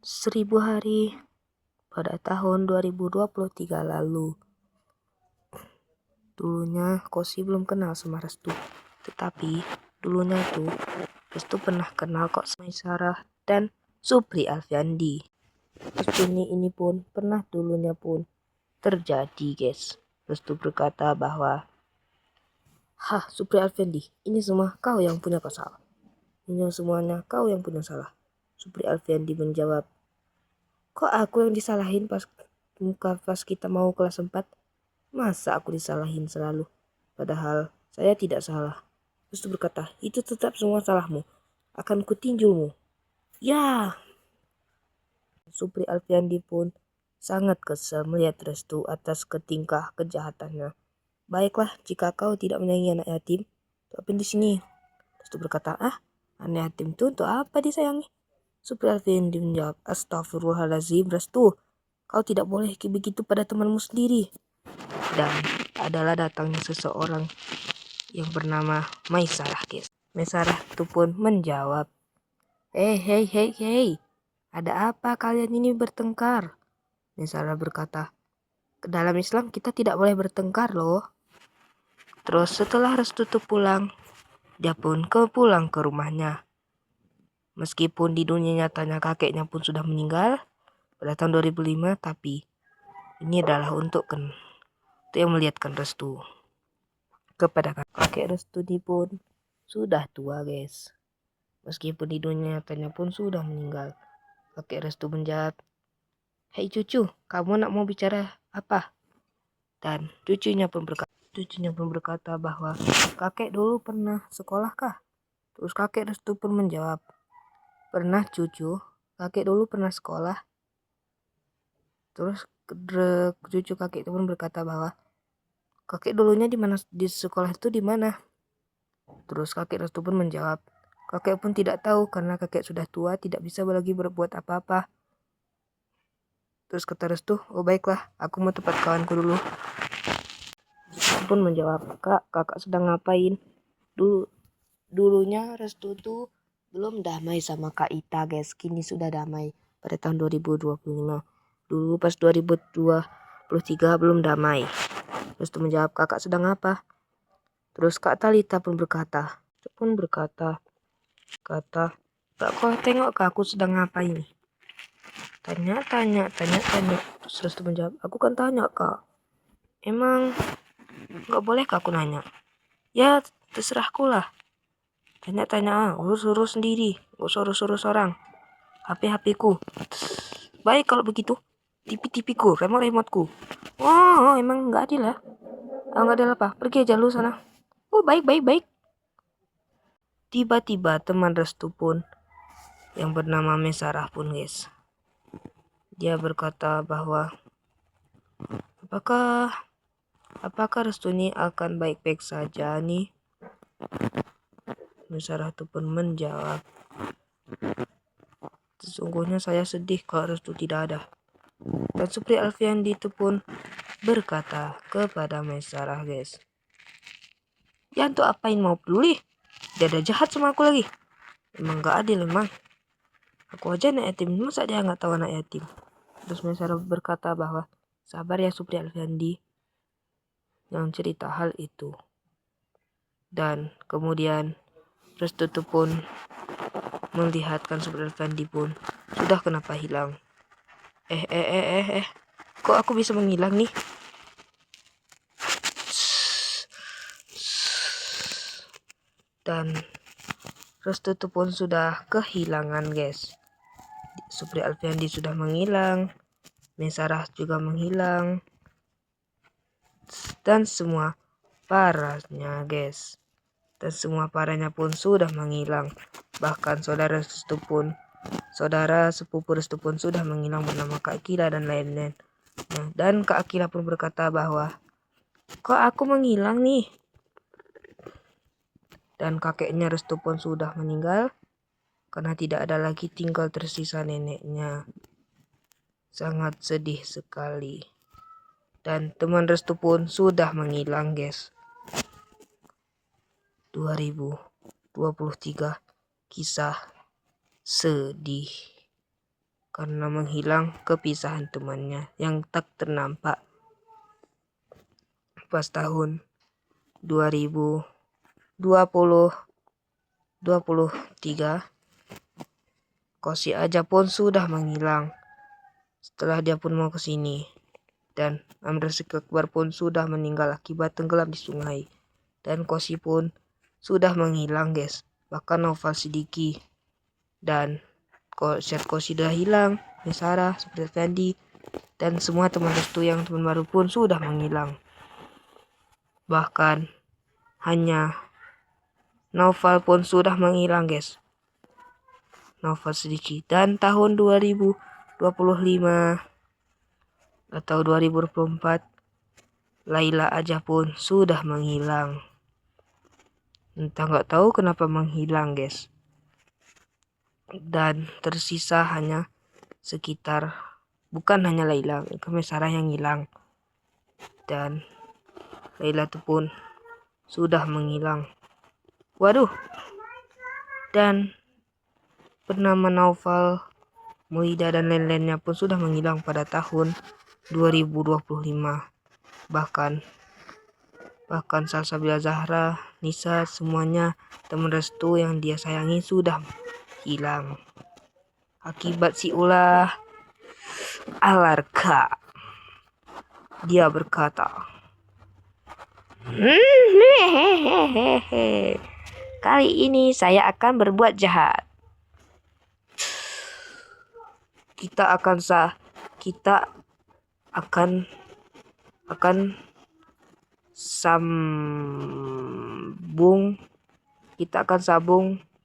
1000 hari pada tahun 2023 lalu. Dulunya Kosi belum kenal sama Restu, tetapi dulunya tuh Restu pernah kenal kok sama Sarah dan Supri Alfiandi. Restu ini pun pernah dulunya pun terjadi, guys. Restu berkata bahwa, "Hah, Supri Alfiandi, ini semua kau yang punya salah. Ini semuanya kau yang punya salah." Supri Alfiandi menjawab, "Kok aku yang disalahin pas kita mau kelas 4? Masa aku disalahin selalu? Padahal saya tidak salah." Restu berkata, "Itu tetap semua salahmu. Akan kutinjumu." Ya, Supri Alfiandi pun sangat kesal melihat Restu atas ketingkah kejahatannya. "Baiklah, jika kau tidak menyayangi anak yatim, tapi di sini." Restu berkata, "Anak yatim itu untuk apa disayangi?" Supri Alfiandi menjawab, "Astagfirullahaladzim, Restu. Kau tidak boleh begitu pada temanmu sendiri." Dan adalah datangnya seseorang yang bernama Maisarah, guys. Maisarah itu pun menjawab, Hei, ada apa kalian ini bertengkar?" Maisarah berkata, "Dalam Islam kita tidak boleh bertengkar loh." Terus setelah Restu pulang, dia pun pulang ke rumahnya. Meskipun di dunia nyatanya kakeknya pun sudah meninggal pada tahun 2005, tapi ini adalah untuk yang melihatkan Restu kepada kakek. Restu pun sudah tua, guys. Meskipun di dunia nyatanya pun sudah meninggal. Kakek Restu menjawab, "Hei cucu, kamu nak mau bicara apa?" Dan cucunya pun berkata bahwa, "Kakek dulu pernah sekolah kah?" Terus kakek Restu pun menjawab, "Pernah cucu, kakek dulu pernah sekolah." Terus cucu kakek itu pun berkata bahwa, "Kakek dulunya di mana, di sekolah itu di mana?" Terus kakek Restu pun menjawab, "Kakek pun tidak tahu karena kakek sudah tua, tidak bisa lagi berbuat apa-apa." Terus kata Restu, "Oh baiklah, aku mau tempat kawanku dulu." Restu pun menjawab, Kakak sedang ngapain?" Dulunya Restu tuh belum damai sama Kak Ita, guys. Kini sudah damai pada tahun 2025. Dulu pas 2023 belum damai. Restu menjawab, "Kakak sedang apa?" Terus Kak Talita pun berkata, "Kak, kau tengok ke aku sedang ngapain?" Tanya. Terus Restu menjawab, "Aku kan tanya, Kak. Emang gak boleh Kak aku nanya?" "Ya, terserahku lah. Tanya, urus sendiri. Gak usah urus orang. HP ku. Baik kalau begitu. TV ku, remote-ku. Oh, emang gak adil ya? Gak adil apa? Pergi aja lu sana." "Oh, baik." Tiba-tiba teman Restu pun yang bernama Mesarah pun, guys. Dia berkata bahwa, apakah Restu ini akan baik-baik saja nih?" Mesarah itu pun menjawab, "Sesungguhnya saya sedih kalau Restu tidak ada." Dan Supri Alfiandi itu pun berkata kepada Mesarah, guys, "Ya untuk apain mau peduli? Dia ada jahat sama aku lagi. Emang gak adil emang. Aku aja anak yatim, masa dia gak tahu anak yatim?" Terus Mesarah berkata bahwa, "Sabar ya Supri Alfiandi, yang cerita hal itu." Dan kemudian Restu pun melihatkan Supri Alfiandi pun sudah kenapa hilang. Kok aku bisa menghilang nih? Dan Restu pun sudah kehilangan, guys. Supri Alfiandi sudah menghilang, Mesarah juga menghilang, dan semua parahnya, guys. Dan semua parahnya pun sudah menghilang. Bahkan saudara sepupu Restu pun sudah menghilang bernama Kak Akila dan lain-lain. Dan Kak Akila pun berkata bahwa, "Kok aku menghilang nih?" Dan kakeknya Restu pun sudah meninggal karena tidak ada lagi tinggal tersisa neneknya. Sangat sedih sekali. Dan teman Restu pun sudah menghilang, guys. 2023 kisah sedih. karena menghilang kepisahan temannya yang tak ternampak. Pas tahun 2023, Koshi aja pun sudah menghilang. Setelah dia pun mau ke sini, dan Amr Akbar pun sudah meninggal akibat tenggelam di sungai. Dan Koshi pun sudah menghilang, guys. Bahkan Naufal Siddiqui dan Syed Koshi sudah hilang, Sarah, seperti Fendi, dan semua teman restu yang teman baru pun sudah menghilang. Bahkan hanya Naufal pun sudah menghilang, guys. Naufal Siddiqui. Dan tahun 2025 atau 2024, Laila aja pun sudah menghilang. Entah nggak tahu kenapa menghilang, guys. Dan tersisa hanya sekitar, bukan hanya Laila, Sarah yang hilang. Dan Laila itu pun sudah menghilang. Waduh. Dan bernama Naufal, Muida dan lain-lainnya pun sudah menghilang pada tahun 2025. Bahkan Salsabila Zahra, Nisa, semuanya teman restu yang dia sayangi sudah hilang. Akibat si ulah Alarka. Dia berkata, kali ini saya akan berbuat jahat. Kita akan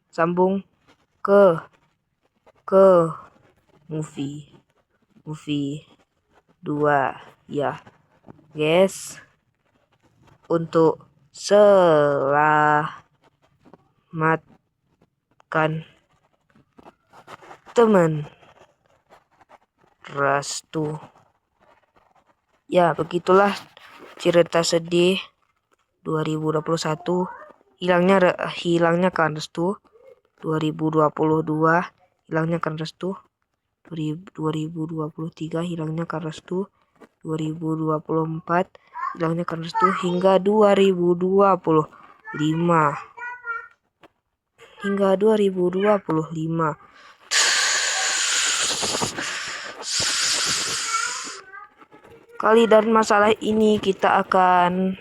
sambung ke movie 2 ya, guys. Untuk selamatkan teman restu. Ya, begitulah cerita sedih 2021, hilangnya kan restu. 2022 hilangnya kan restu. 2023 hilangnya kan restu. 2024 hilangnya kan restu hingga 2025. Kali dan masalah ini kita akan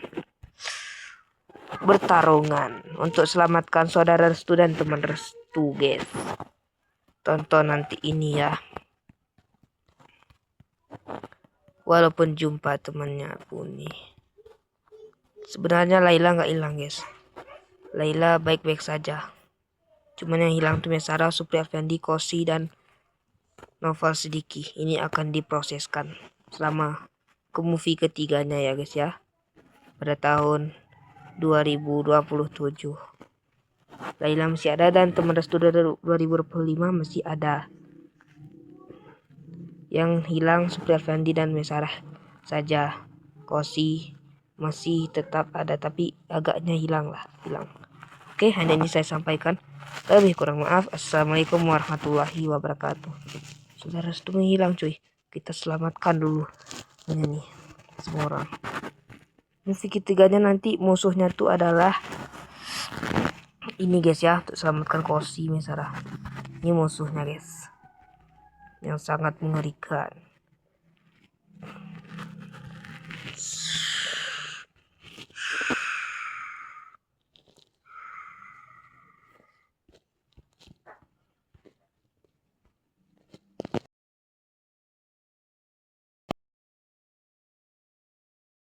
bertarungan untuk selamatkan saudara restu dan teman restu, guys. Tonton nanti ini ya. Walaupun jumpa temannya pun nih. Sebenarnya Laila nggak hilang, guys. Laila baik-baik saja. Cuman yang hilang tuh Sarah, Supri Alfandi, Koshi, dan Naufal Siddiqui. Ini akan diproseskan selama ke movie ketiganya ya, guys ya. Pada tahun 2027. Laila masih ada dan teman restu 2025 masih ada. Yang hilang Supri Alfandi dan Sarah saja. Koshi masih tetap ada tapi agaknya hilang. Oke, hanya ini saya sampaikan. Lebih kurang maaf. Assalamualaikum warahmatullahi wabarakatuh. Saudara restu menghilang, cuy. Kita selamatkan dulu ini semua orang. Movie ketiganya nanti musuhnya tuh adalah ini, guys ya, untuk selamatkan Koshi Sarah. Ini musuhnya, guys, yang sangat mengerikan.